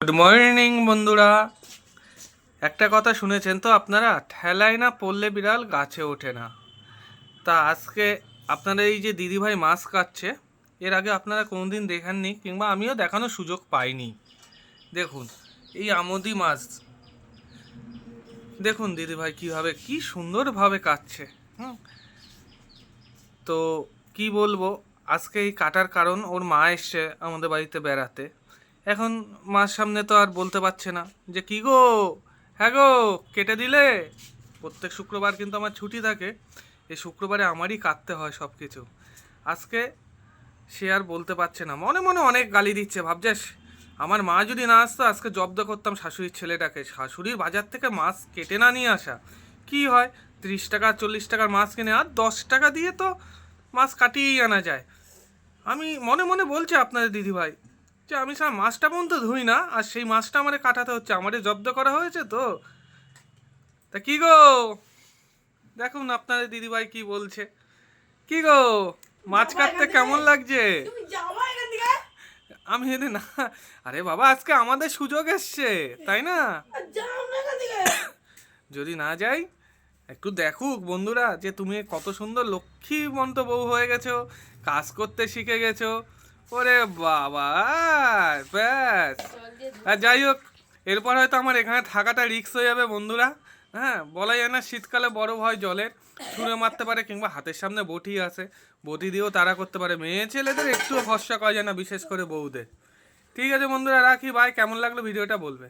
Good morning বন্ধুরা। একটা কথা শুনেছেন তো আপনারা, ঠেলায় না পড়লে বিড়াল গাছে ওঠে না। তা আজকে আপনারা এই যে দিদিভাই মাছ কাটছে, এর আগে আপনারা কোনোদিন দেখেননি কিংবা আমিও দেখানোর সুযোগ পাইনি। দেখুন এই আমোদি মাছ, দেখুন দিদিভাই কীভাবে কি সুন্দরভাবে কাটছে। হুম, তো কি বলবো, আজকে এই কাটার কারণ ওর মা এসছে আমাদের বাড়িতে বেড়াতে। এখন মার সামনে তো আর বলতে পারছে না যে কি গো, হ্যাঁ গো, কেটে দিলে। প্রত্যেক শুক্রবার কিন্তু আমার ছুটি থাকে, এই শুক্রবারে আমারই কাটতে হয় সব কিছু। আজকে সে আর বলতে পারছে না, মনে মনে অনেক গালি দিচ্ছে, ভাবছে আমার মা যদি না আসতো আজকে জব্দ করতাম শাশুড়ির ছেলেটাকে। শাশুড়ির বাজার থেকে মাছ কেটে না নিয়ে আসা কি হয়, 30 টাকা 40 টাকার মাছ কিনে আর 10 টাকা দিয়ে তো মাছ কাটিয়েই আনা যায়। আমি মনে মনে বলছি আপনাদের দিদিভাই যে আমি স্যার মাছটা পর্যন্ত ধুই না, আর সেই মাছটা আমারে কাটাতে হচ্ছে, আমারে জব্দ করা হয়েছে তো। তা কি গো, দেখুন আপনাদের দিদিভাই কি বলছে। কি গো, মাছ কাটতে কেমন লাগছে? আমি যদি না, আরে বাবা আজকে আমাদের সুযোগ এসছে তাই না? যদি না যাই, একটু দেখুক বন্ধুরা যে তুমি কত সুন্দর লক্ষ্মীমন্ত বউ হয়ে গেছো, কাজ করতে শিখে গেছো। ওরে বাবা, ব্যাস। আর যাই হোক, এরপর হয়তো আমার এখানে থাকাটা রিস্ক হয়ে যাবে বন্ধুরা। হ্যাঁ, বলা যায় না, শীতকালে বড় ভয় জলের, ছুঁড়ে মারতে পারে কিংবা হাতের সামনে বটি আছে, বটি দিয়েও তাড়া করতে পারে। মেয়ে ছেলেদের একটু ভরসা করা যায় না, বিশেষ করে বউদের। ঠিক আছে বন্ধুরা, রাখি, ভাই কেমন লাগলো ভিডিওটা বলবে।